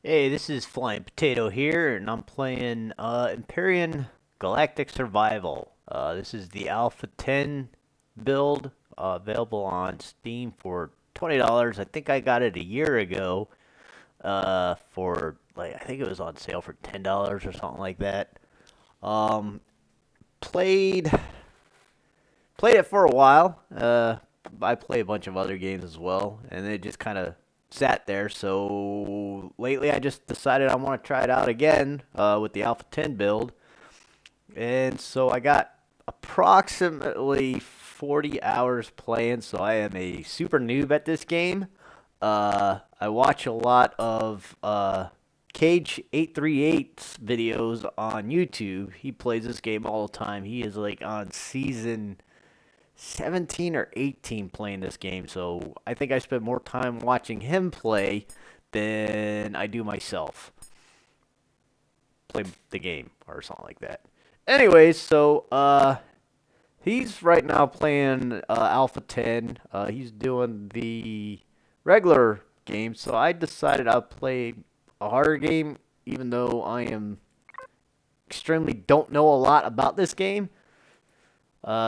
Hey, this is Flying Potato here, and I'm playing Empyrion Galactic Survival. This is the Alpha 10 build, available on Steam for $20. I think I got it a year ago for, like, I think it was on sale for $10 or something like that. Um, played played it for a while. I play a bunch of other games as well, and it just kind of sat there. So lately, I just decided I want to try it out again with the Alpha 10 build, and so I got approximately 40 hours playing. So I am a super noob at this game. I watch a lot of Cage 838's videos on YouTube. He plays this game all the time. He is like on season 17 or 18 playing this game, so I think I spend more time watching him play than I do myself play the game or something like that. Anyways, so he's right now playing Alpha 10. He's doing the regular game, so I decided I'd play a harder game, even though I am extremely don't know a lot about this game.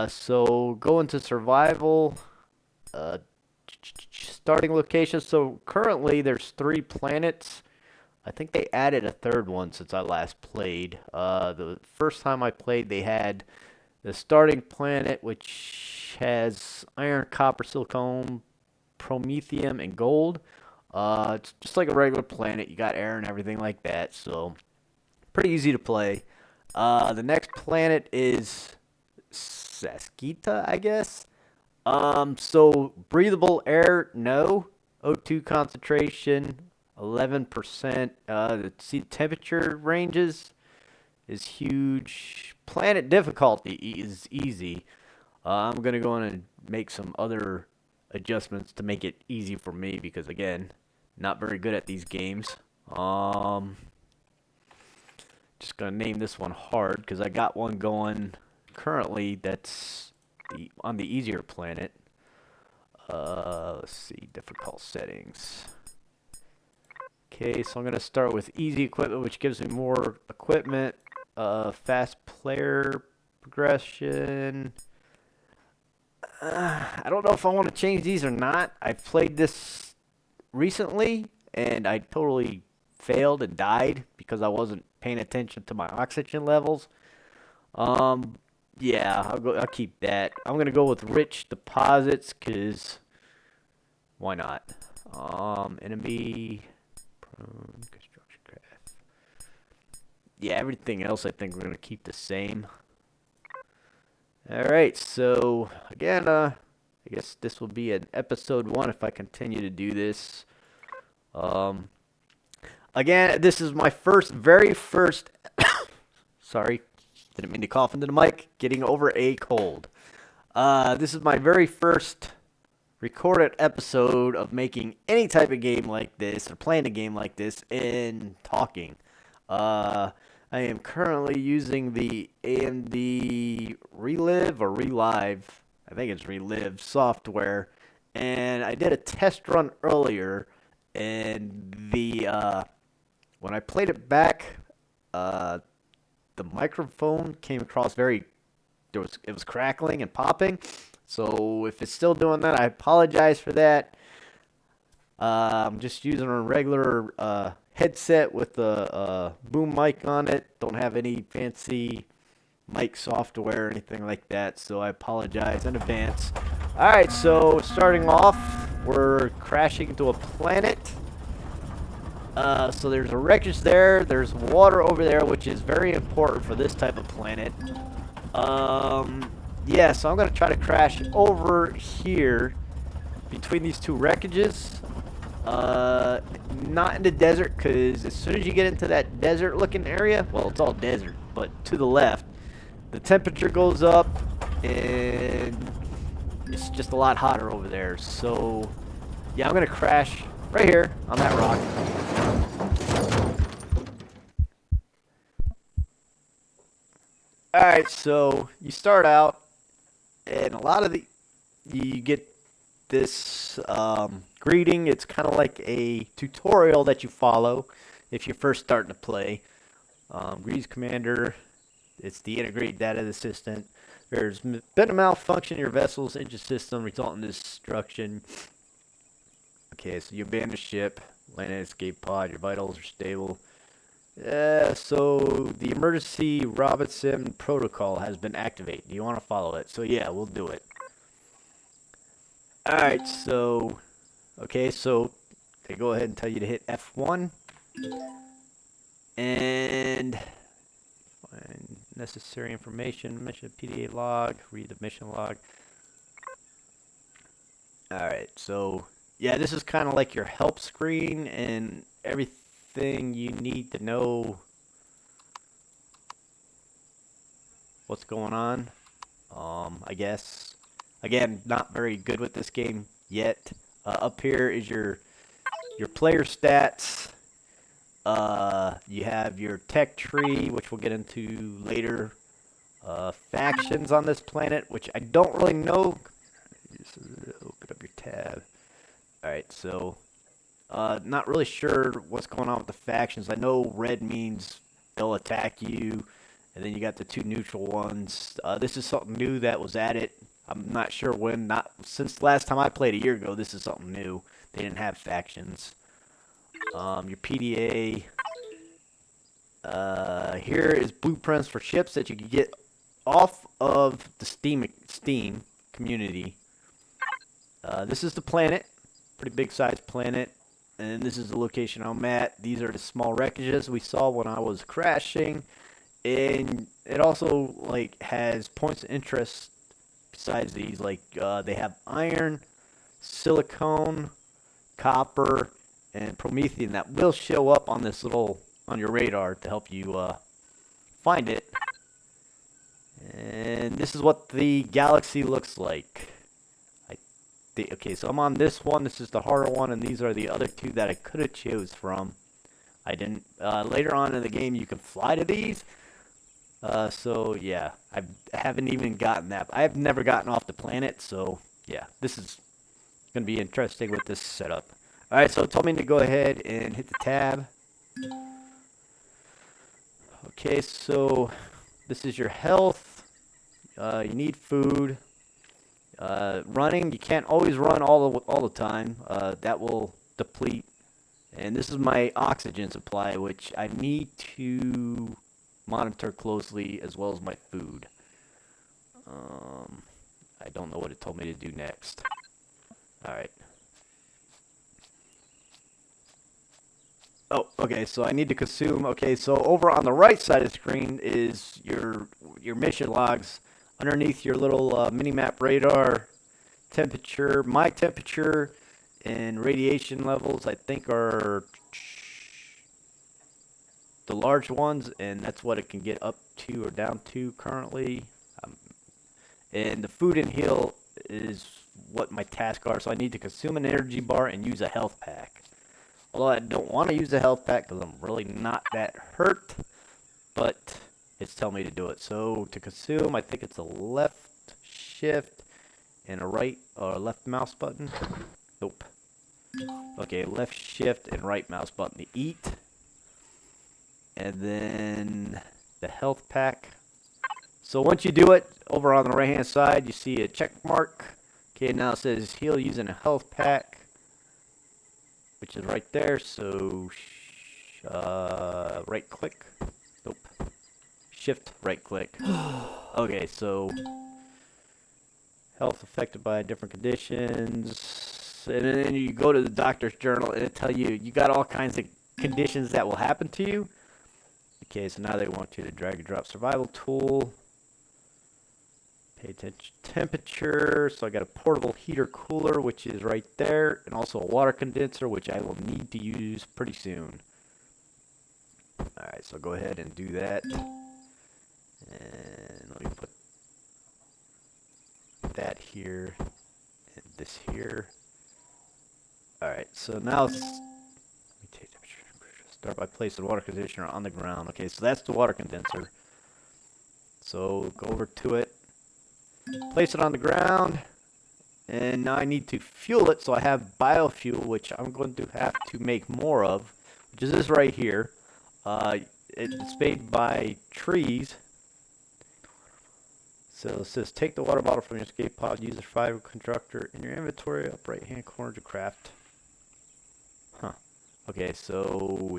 So go into survival. Uh, Starting location. So currently there's 3 planets. I think they added a third one since I last played. The first time I played, they had the starting planet, which has iron, copper, silicon, promethium, and gold. It's just like a regular planet. You got air and everything like that. So pretty easy to play. The next planet is Saskita, I guess. So breathable air, no. O2 concentration, 11%. The temperature ranges is huge. Planet difficulty is easy. I'm gonna go in and make some other adjustments to make it easy for me because again, not very good at these games. Just gonna name this one hard because I got one going currently that's on the easier planet. Let's see, difficult settings. Okay, so I'm gonna start with easy equipment, which gives me more equipment. Fast player progression. I don't know if I want to change these or not. I played this recently, and I totally failed and died because I wasn't paying attention to my oxygen levels. Um, yeah, I'll keep that. I'm gonna go with rich deposits, cause why not? Enemy prone construction craft. Yeah, everything else I think we're gonna keep the same. All right, so again, I guess this will be an episode 1 if I continue to do this. Um, Again, this is my very first. Sorry, didn't mean to cough into the mic. Getting over a cold. This is my very first recorded episode of making any type of game like this or playing a game like this and talking. I am currently using the AMD ReLive or ReLive. I think it's ReLive software, and I did a test run earlier, and when I played it back, uh, the microphone came across it was crackling and popping. So if it's still doing that, I apologize for that. I'm just using a regular headset with a boom mic on it. Don't have any fancy mic software or anything like that, so I apologize in advance. Alright, so starting off, we're crashing into a planet. So there's a wreckage there. There's water over there, which is very important for this type of planet. Yeah, so I'm going to try to crash over here between these 2 wreckages. Not in the desert, because as soon as you get into that desert-looking area, well, it's all desert, but to the left, the temperature goes up, and it's just a lot hotter over there. So, yeah, I'm going to crash right here on that rock. Alright, so you start out, and a lot of you get this greeting. It's kind of like a tutorial that you follow. if you're first starting to play. Grease Commander, it's the integrated data assistant. There's been a malfunction in your vessel's engine system resulting in destruction. Okay, so you abandon the ship, land an escape pod, your vitals are stable. So the emergency Robinson protocol has been activated. Do you want to follow it? So yeah, we'll do it. Alright, so, okay, so they go ahead and tell you to hit F1. And find necessary information, mission PDA log, read the mission log. Alright, so yeah, this is kind of like your help screen and everything you need to know what's going on. I guess. Again, not very good with this game yet. Up here is your player stats. You have your tech tree, which we'll get into later. Factions on this planet, which I don't really know. Just open up your tab. Alright, so not really sure what's going on with the factions. I know red means they'll attack you, and then you got the two neutral ones. This is something new that was added. I'm not sure when. Not since last time I played a year ago. This is something new. They didn't have factions. Your PDA. Here is blueprints for ships that you can get off of the Steam community. This is the planet, pretty big sized planet, and this is the location I'm at. These are the small wreckages we saw when I was crashing, and it also like has points of interest besides these. Like they have iron, silicone, copper, and promethium that will show up on this little on your radar to help you find it. And this is what the galaxy looks like. Okay, so I'm on this one. This is the harder one, and these are the other two that I could have chose from. I didn't. Later on in the game, you can fly to these. So yeah, I haven't even gotten that. I've never gotten off the planet, so yeah, this is gonna be interesting with this setup. All right, so it told me to go ahead and hit the tab. Okay, so this is your health. You need food. Running, you can't always run all the time. That will deplete. And this is my oxygen supply, which I need to monitor closely, as well as my food. I don't know what it told me to do next. Alright. Oh, okay, so I need to consume. Okay, so over on the right side of the screen is your mission logs. Underneath your little mini-map radar, temperature, my temperature, and radiation levels, I think, are the large ones, and that's what it can get up to or down to currently. And the food and heal is what my tasks are, so I need to consume an energy bar and use a health pack. Although I don't want to use a health pack because I'm really not that hurt, but it's telling me to do it. So to consume, I think it's a left shift and a right or left mouse button. Nope. Okay, left shift and right mouse button to eat. And then the health pack. So once you do it, over on the right hand side, you see a check mark. Okay, now it says heal using a health pack, which is right there. So right click. Nope. Shift right click. Okay, so health affected by different conditions, and then you go to the doctor's journal and it tell you got all kinds of conditions that will happen to you. Okay, so now they want you to drag and drop survival tool. Pay attention temperature. So I got a portable heater cooler, which is right there, and also a water condenser, which I will need to use pretty soon. Alright, so go ahead and do that. And let me put that here and this here. Alright, so now let me take temperature. Start by placing the water conditioner on the ground. Okay, so that's the water condenser. So go over to it, place it on the ground, and now I need to fuel it. So I have biofuel, which I'm going to have to make more of, which is this right here. It's made by trees. So it says take the water bottle from your escape pod, use the survival constructor in your inventory, up right hand corner to craft. Huh. Okay, so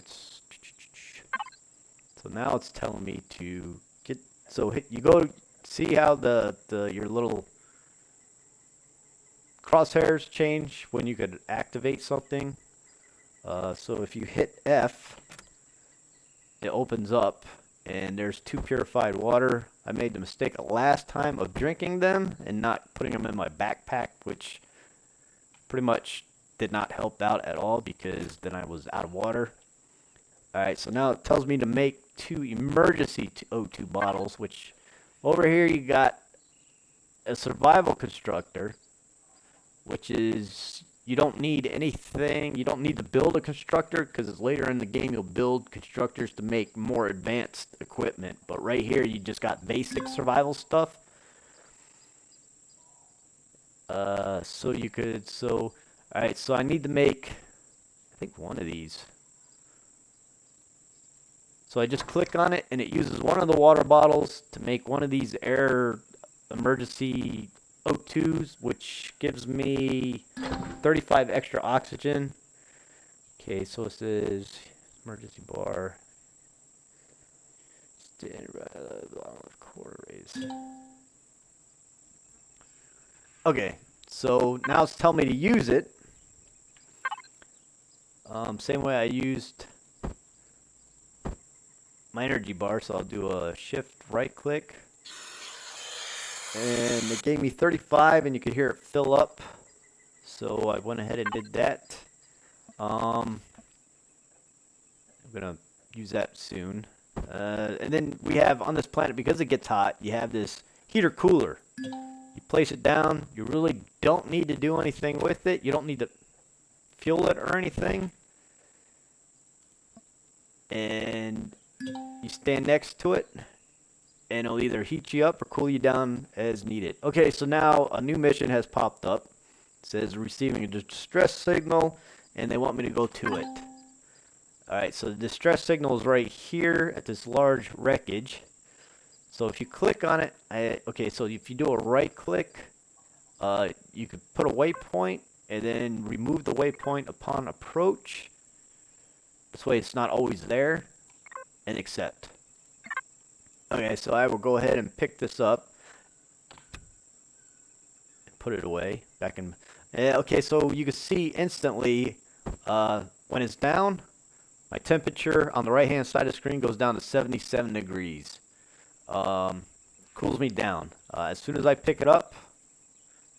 now it's telling me to get, so you go, see how your little crosshairs change when you could activate something. So if you hit F, it opens up, and there's 2 purified water. I made the mistake last time of drinking them and not putting them in my backpack, which pretty much did not help out at all because then I was out of water. Alright, so now it tells me to make 2 emergency O2 bottles, which over here you got a survival constructor, which is, you don't need anything, you don't need to build a constructor, because later in the game you'll build constructors to make more advanced equipment. But right here you just got basic survival stuff. Alright, so I need to make, I think, one of these. So I just click on it, and it uses one of the water bottles to make one of these air emergency O2s, which gives me 35 extra oxygen. Okay, so it says emergency bar. Stand right at the bottom of quarter raise. Okay, so now it's telling me to use it. Same way I used my energy bar, so I'll do a shift right click. And it gave me 35, and you could hear it fill up. So I went ahead and did that. I'm going to use that soon. And then we have on this planet, because it gets hot, you have this heater cooler. You place it down. You really don't need to do anything with it. You don't need to fuel it or anything. And you stand next to it, and it'll either heat you up or cool you down as needed. Okay, so now a new mission has popped up. It says receiving a distress signal, and they want me to go to it. Alright, so the distress signal is right here at this large wreckage. So if you click on it, okay, so if you do a right click, you could put a waypoint and then remove the waypoint upon approach. This way it's not always there, and accept. Okay, so I will go ahead and pick this up and put it away back in. Okay, so you can see instantly when it's down, my temperature on the right hand side of the screen goes down to 77 degrees. Cools me down. As soon as I pick it up,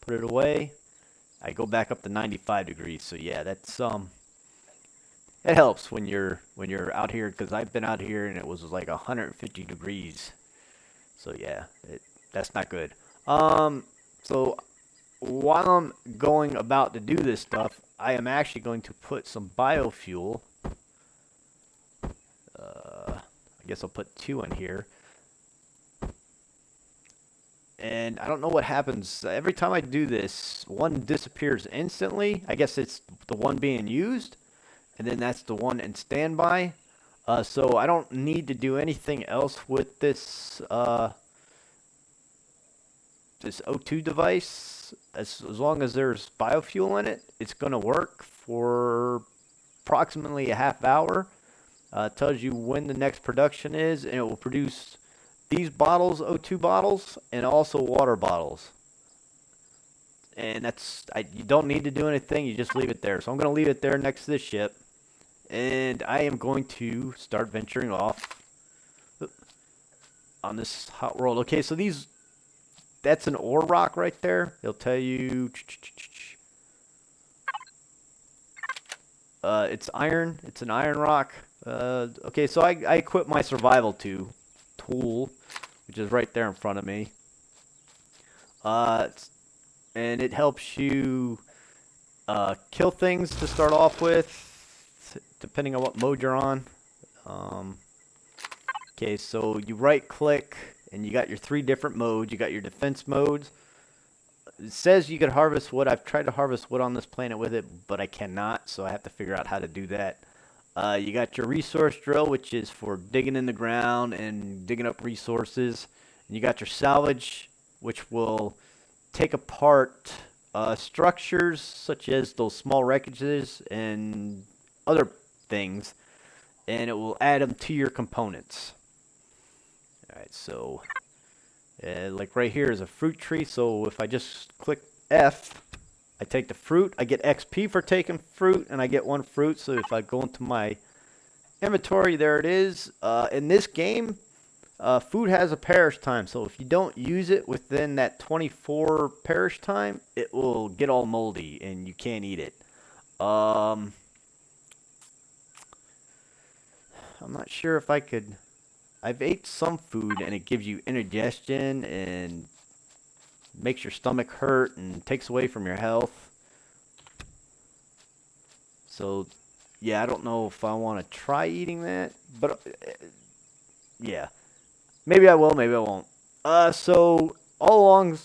put it away, I go back up to 95 degrees. So yeah, that's it helps when you're out here, because I've been out here and it was like 150 degrees. So yeah, that's not good. So while I'm going about to do this stuff, I am actually going to put some biofuel. I guess I'll put 2 in here. And I don't know what happens. Every time I do this, one disappears instantly. I guess it's the one being used. And then that's the one in standby. So I don't need to do anything else with this this O2 device. As long as there's biofuel in it, it's going to work for approximately a half hour. It tells you when the next production is, and it will produce these bottles, O2 bottles, and also water bottles. And that's, you don't need to do anything, you just leave it there. So I'm going to leave it there next to this ship. And I am going to start venturing off on this hot world. Okay, so that's an ore rock right there. It'll tell you it's iron. It's an iron rock. Okay, so I equip my survival tool, which is right there in front of me. And it helps you kill things to start off with, depending on what mode you're on. Okay, so you right click and you got your 3 different modes. You got your defense modes. It says you can harvest wood. I've tried to harvest wood on this planet with it, but I cannot, so I have to figure out how to do that. You got your resource drill, which is for digging in the ground and digging up resources. And you got your salvage, which will take apart structures such as those small wreckages and other things, and it will add them to your components. Alright, so like right here is a fruit tree, so if I just click F, I take the fruit, I get XP for taking fruit, and I get 1 fruit. So if I go into my inventory, there it is. In this game, food has a perish time, so if you don't use it within that 24 perish time, it will get all moldy and you can't eat it. I'm not sure if I could. I've ate some food and it gives you indigestion and makes your stomach hurt and takes away from your health. So, yeah, I don't know if I want to try eating that, but yeah, maybe I will, maybe I won't. So all along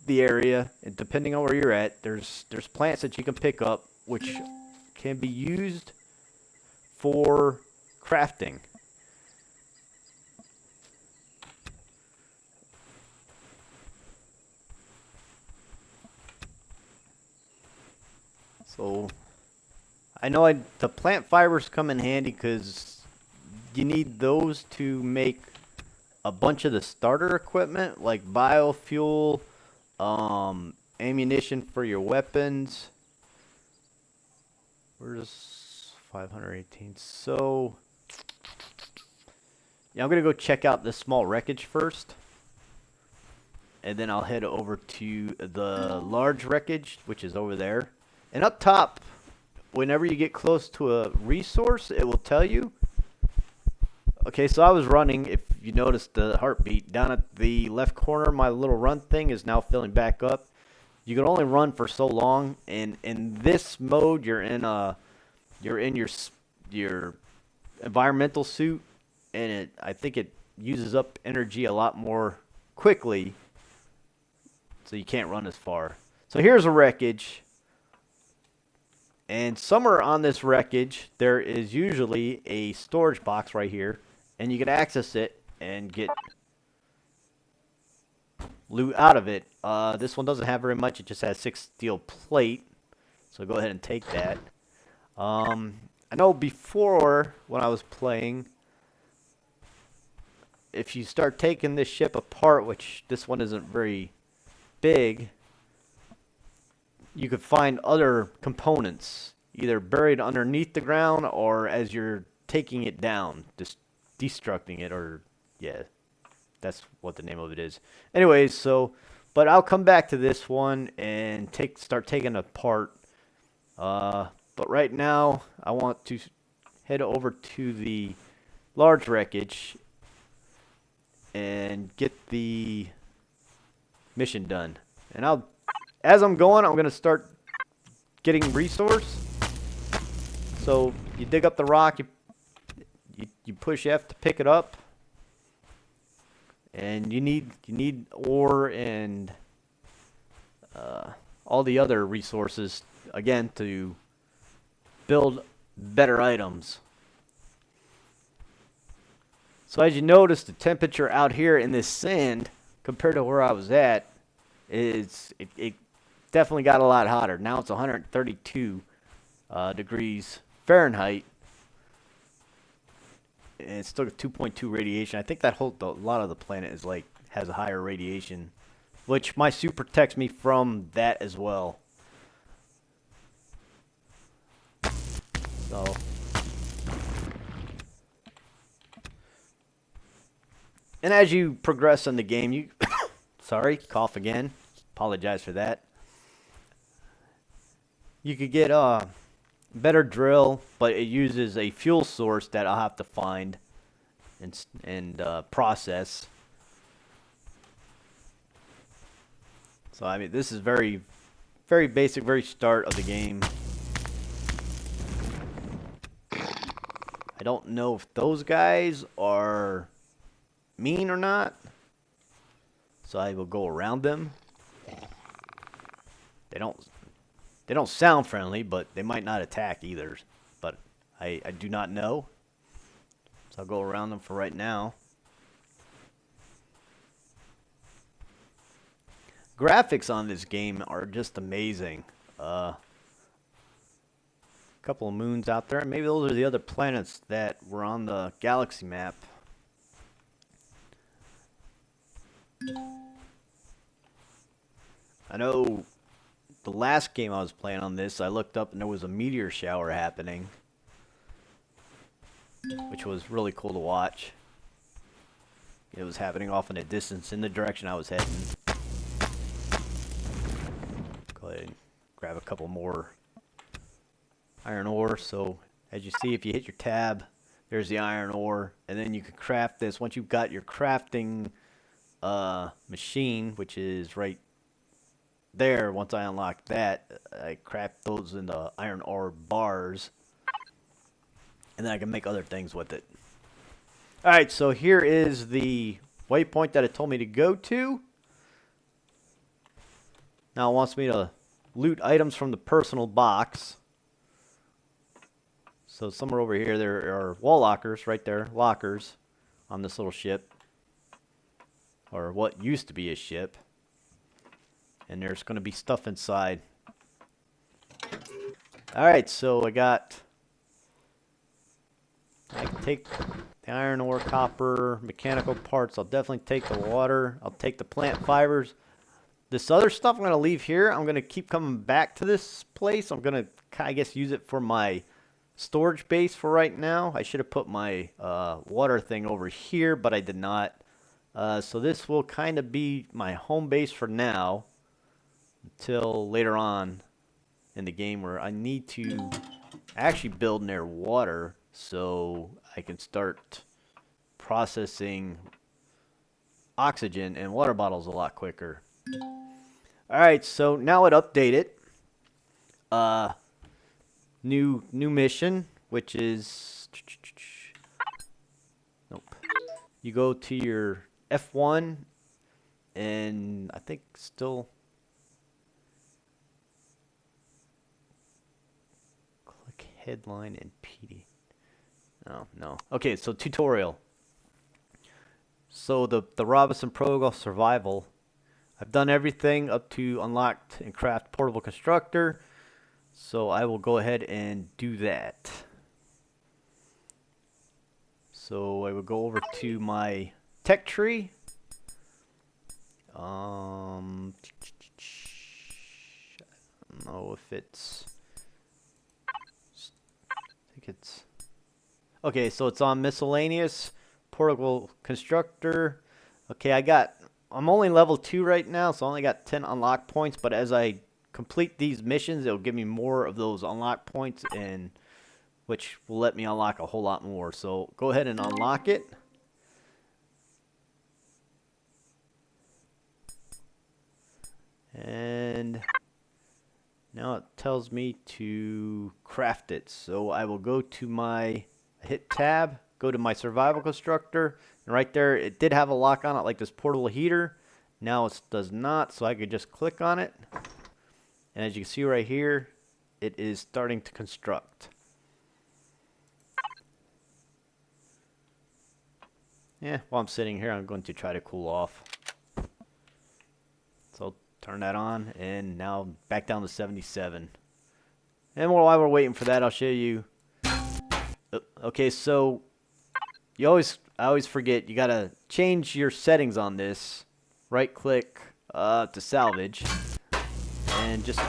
the area, and depending on where you're at, there's plants that you can pick up, which can be used for crafting. So I know the plant fibers come in handy because you need those to make a bunch of the starter equipment like biofuel, ammunition for your weapons. Where's 518? So yeah, I'm gonna go check out this small wreckage first, and then I'll head over to the large wreckage, which is over there. And up top, whenever you get close to a resource, it will tell you. Okay, so I was running. If you notice the heartbeat down at the left corner, my little run thing is now filling back up. You can only run for so long, and in this mode, you're in your environmental suit, and I think it uses up energy a lot more quickly, so you can't run as far. So here's a wreckage. And somewhere on this wreckage, there is usually a storage box right here, and you can access it and get loot out of it. This one doesn't have very much; it just has 6 steel plate, so go ahead and take that. I know before when I was playing, if you start taking this ship apart, which this one isn't very big, you could find other components, either buried underneath the ground or as you're taking it down, just destructing it, or yeah, that's what the name of it is. Anyways, so, but I'll come back to this one and start taking it apart. But right now, I want to head over to the large wreckage and get the mission done. And as I'm going, I'm going to start getting resource. So you dig up the rock, you push F to pick it up, and you need ore and all the other resources again to build better items. So as you notice, the temperature out here in this sand compared to where I was at it definitely got a lot hotter. Now it's 132 degrees Fahrenheit, and it's still got 2.2 radiation. I think that a lot of the planet is has a higher radiation, which my suit protects me from that as well. So and as you progress in the game, you sorry, cough again. Apologize for that. You could get a better drill, but it uses a fuel source that I'll have to find and process. So I mean, this is very, very basic, very start of the game. I don't know if those guys are mean or not, so I will go around them. They don't sound friendly, but they might not attack either. But I do not know. So I'll go around them for right now. Graphics on this game are just amazing. Couple of moons out there. Maybe those are the other planets that were on the galaxy map. I know the last game I was playing on this, I looked up and there was a meteor shower happening, which was really cool to watch. It was happening off in a distance in the direction I was heading. Go ahead and grab a couple more iron ore. So as you see, if you hit your tab, there's the iron ore, and then you can craft this. Once you've got your crafting machine, which is right there, once I unlock that, I craft those into iron ore bars, and then I can make other things with it. Alright, so here is the waypoint that it told me to go to. Now it wants me to loot items from the personal box. So somewhere over here there are wall lockers, right there, lockers on this little ship. Or what used to be a ship. And there's going to be stuff inside. Alright, so I can take the iron ore, copper, mechanical parts. I'll definitely take the water. I'll take the plant fibers. This other stuff I'm going to leave here. I'm going to keep coming back to this place. I'm going to, I guess, use it for my storage base for right now. I should have put my water thing over here, but I did not. So this will kind of be my home base for now until later on in the game where I need to actually build near water so I can start processing oxygen and water bottles a lot quicker. Alright, so now it updated. New mission, which is nope. You go to your F1 and I think still click headline and PD. No. Okay, so tutorial. So the Robinson Protocol survival. I've done everything up to unlocked and craft portable constructor. So I will go ahead and do that. So I will go over to my tech tree. I don't know if it's... I think it's... Okay, so it's on miscellaneous, portable constructor. Okay, I'm only level 2 right now, so I only got 10 unlock points, but as I complete these missions, it'll give me more of those unlock points, and which will let me unlock a whole lot more. So go ahead and unlock it. And now it tells me to craft it. So I will go to my, hit tab, go to my survival constructor, and right there it did have a lock on it like this portable heater. Now it does not, so I could just click on it. And as you can see right here, it is starting to construct. Yeah, while I'm sitting here, I'm going to try to cool off. So I'll turn that on, and now back down to 77. And while we're waiting for that, I'll show you. Okay, so I always forget, you gotta change your settings on this. Right click to salvage. And just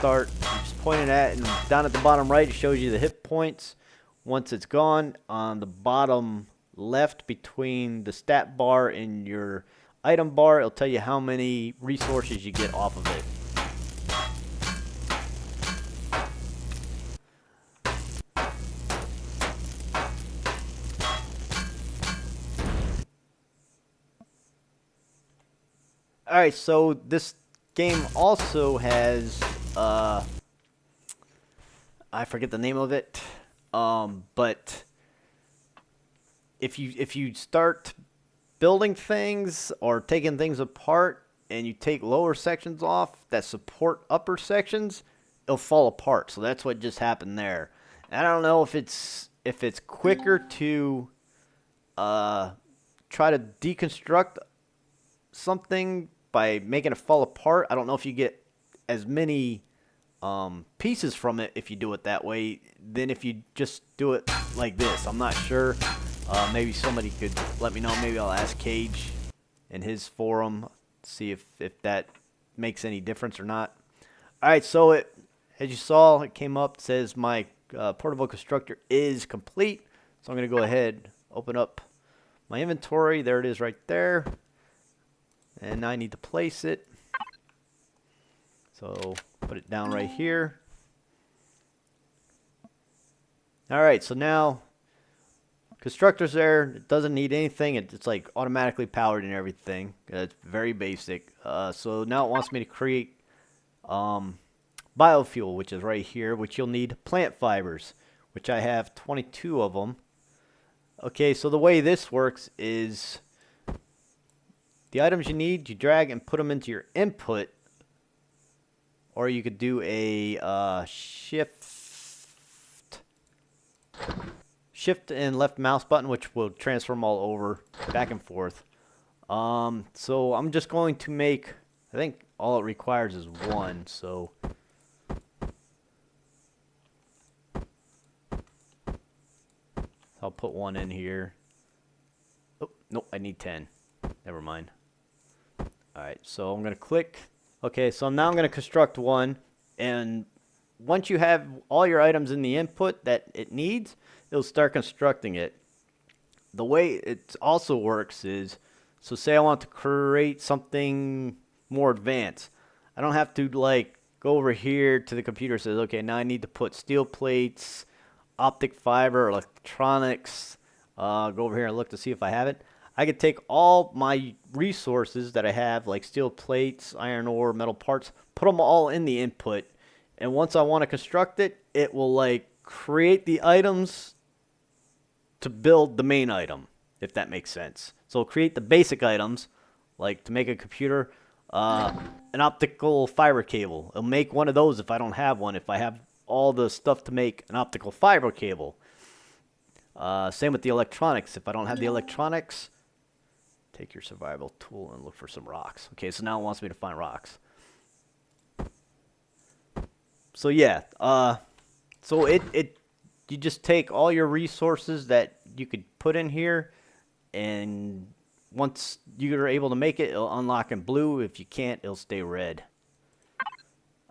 point it at, and down at the bottom right it shows you the hit points. Once it's gone, on the bottom left between the stat bar and your item bar, it'll tell you how many resources you get off of it. Alright, so this game also has I forget the name of it, but if you start building things or taking things apart and you take lower sections off that support upper sections, it'll fall apart. So that's what just happened there. And I don't know if it's if it's quicker to try to deconstruct something by making it fall apart. I don't know if you get as many pieces from it if you do it that way than if you just do it like this. I'm not sure. Maybe somebody could let me know. Maybe I'll ask Cage in his forum, see if that makes any difference or not. All right, so it, as you saw, it came up, it says my portable constructor is complete. So I'm going to go ahead, open up my inventory. There it is right there. And now I need to place it. So put it down right here. All right, so now constructor's there. It doesn't need anything. It's like automatically powered and everything. It's very basic. So now it wants me to create biofuel, which is right here, which you'll need plant fibers, which I have 22 of them. Okay, so the way this works is the items you need, you drag and put them into your input, or you could do a shift and left mouse button, which will transfer them all over back and forth. So I'm just going to make, I think all it requires is one, so I'll put one in here. Oh, nope, I need 10. Never mind. Alright, so I'm going to click. Okay, so now I'm going to construct one. And once you have all your items in the input that it needs, it'll start constructing it. The way it also works is, so say I want to create something more advanced. I don't have to like go over here to the computer and says, okay, now I need to put steel plates, optic fiber, electronics, go over here and look to see if I have it. I could take all my resources that I have, like steel plates, iron ore, metal parts, put them all in the input, and once I want to construct it, it will like create the items to build the main item, if that makes sense. So it'll create the basic items, like to make a computer, an optical fiber cable. It'll make one of those if I don't have one, if I have all the stuff to make an optical fiber cable. Same with the electronics. If I don't have the electronics, take your survival tool and look for some rocks. Okay, so now it wants me to find rocks. So yeah, so you just take all your resources that you could put in here, and once you're able to make it, it'll unlock in blue. If you can't, it'll stay red.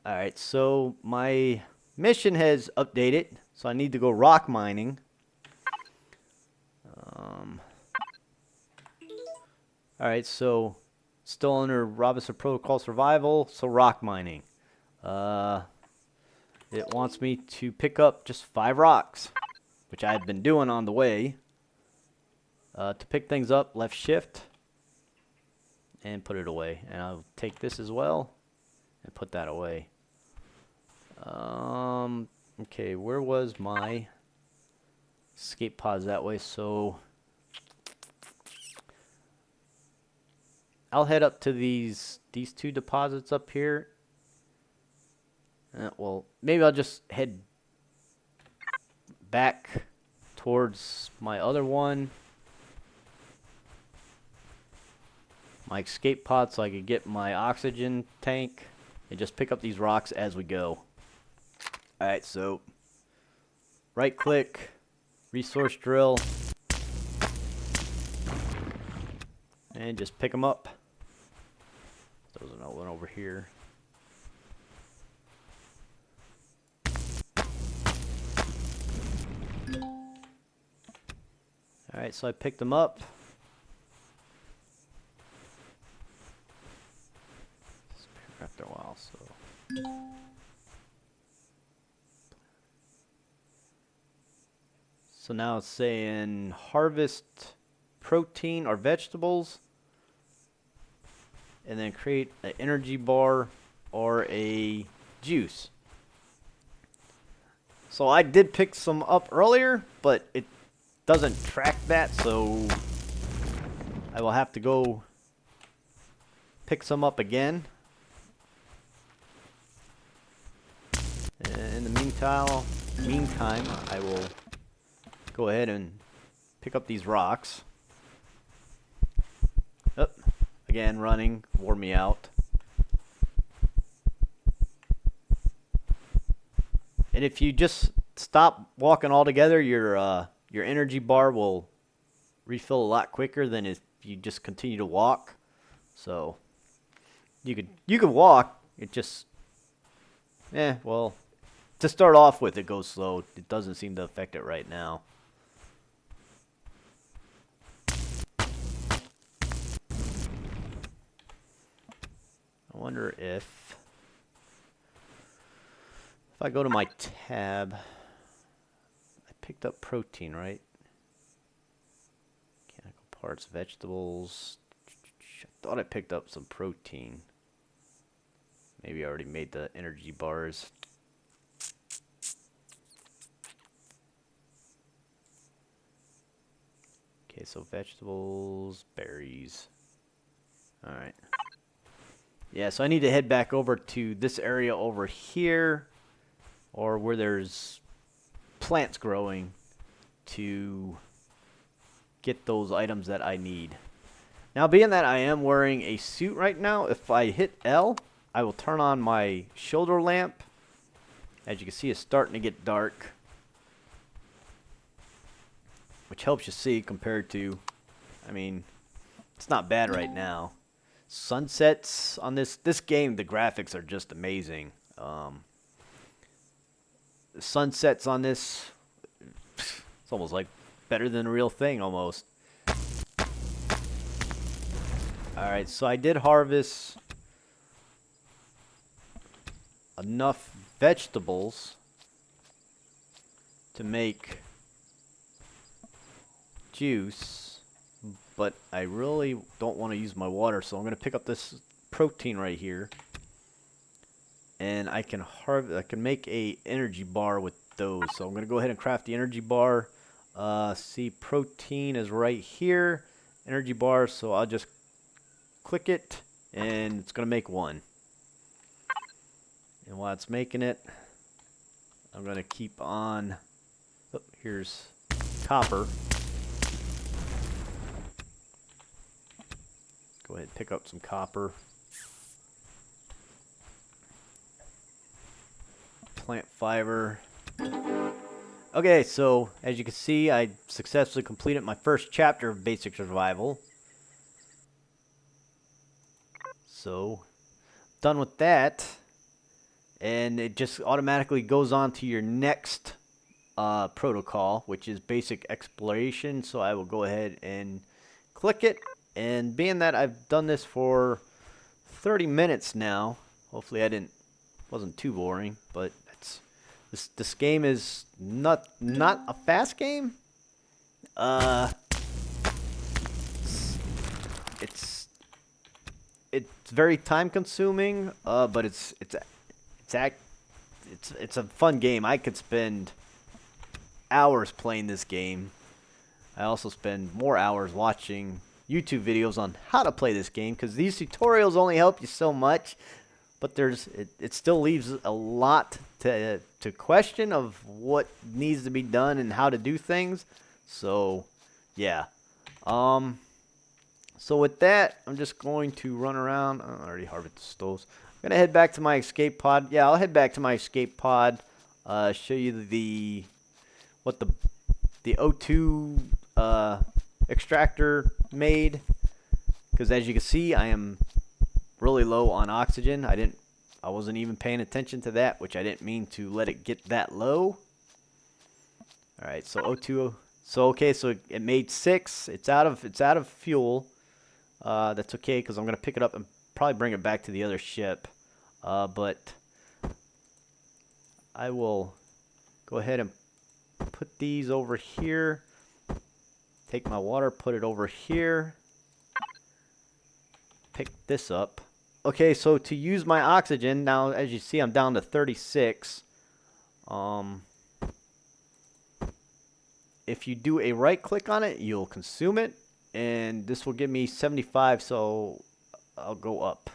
Alright, so my mission has updated, so I need to go rock mining. Alright, so still under Robinson Protocol Survival, so rock mining. It wants me to pick up just 5 rocks, which I've been doing on the way. To pick things up, left shift, and put it away. And I'll take this as well, and put that away. Okay, where was my escape pods that way? So I'll head up to these 2 deposits up here. Well, maybe I'll just head back towards my other one, my escape pod, so I could get my oxygen tank and just pick up these rocks as we go. Alright, so right click, resource drill, and just pick them up. There's another one over here. Alright, so I picked them up. After a while, so now it's saying harvest protein or vegetables, and then create an energy bar or a juice. So I did pick some up earlier, but it doesn't track that, so I will have to go pick some up again. And in the meantime, I will go ahead and pick up these rocks. Oh, again, running, wore me out. And if you just stop walking altogether, your energy bar will refill a lot quicker than if you just continue to walk. So you could walk. It just well, to start off with, it goes slow. It doesn't seem to affect it right now. I wonder if I go to my tab, I picked up protein, right? Mechanical parts, vegetables. I thought I picked up some protein. Maybe I already made the energy bars. Okay, so vegetables, berries. Alright. Yeah, so I need to head back over to this area over here, or where there's plants growing, to get those items that I need. Now, being that I am wearing a suit right now, if I hit L, I will turn on my shoulder lamp. As you can see, it's starting to get dark, which helps you see compared to, I mean, it's not bad right now. Sunsets on this game, the graphics are just amazing. The sunsets on this, it's almost like better than a real thing almost. Alright, so I did harvest enough vegetables to make juice. But I really don't want to use my water, so I'm going to pick up this protein right here, and I can make a energy bar with those. So I'm going to go ahead and craft the energy bar. See, protein is right here, energy bar. So I'll just click it, and it's going to make one. And while it's making it, I'm going to keep on. Oh, here's copper. Go ahead and pick up some copper. Plant fiber. Okay, so as you can see, I successfully completed my first chapter of Basic Survival. So, done with that. And it just automatically goes on to your next protocol, which is Basic Exploration. So I will go ahead and click it. And being that I've done this for 30 minutes now, hopefully wasn't too boring, but this game is not a fast game. It's very time consuming, but it's a fun game. I could spend hours playing this game. I also spend more hours watching YouTube videos on how to play this game, because these tutorials only help you so much, but it still leaves a lot to question of what needs to be done and how to do things. So yeah, so with that, I'm just going to run around. I already harvested the stoves. I'm gonna head back to my escape pod. Yeah, I'll head back to my escape pod, show you what the O2 extractor made, because as you can see, I am really low on oxygen. I wasn't even paying attention to that, which I didn't mean to let it get that low. All right, so O2. So okay, so it made 6. It's out of fuel. That's okay, because I'm gonna pick it up and probably bring it back to the other ship. But I will go ahead and put these over here. Take my water, put it over here. Pick this up. Okay, so to use my oxygen, now as you see, I'm down to 36. If you do a right click on it, you'll consume it, and this will give me 75, so I'll go up.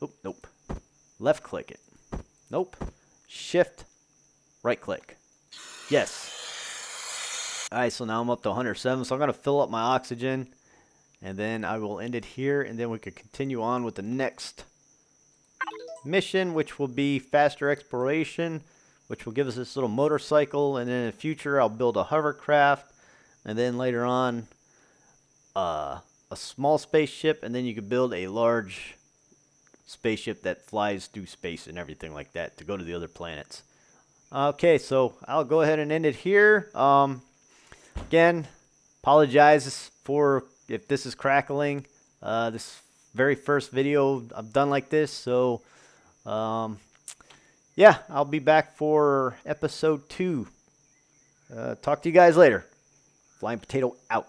Oop, nope. Left click it. Nope. Shift, right click. Yes. Alright, so now I'm up to 107, so I'm going to fill up my oxygen, and then I will end it here, and then we could continue on with the next mission, which will be faster exploration, which will give us this little motorcycle, and then in the future I'll build a hovercraft, and then later on a small spaceship, and then you could build a large spaceship that flies through space and everything like that to go to the other planets. Okay, so I'll go ahead and end it here. Again, apologize for if this is crackling. This very first video I've done like this, so yeah, I'll be back for episode 2. Talk to you guys later. Flying Potato out.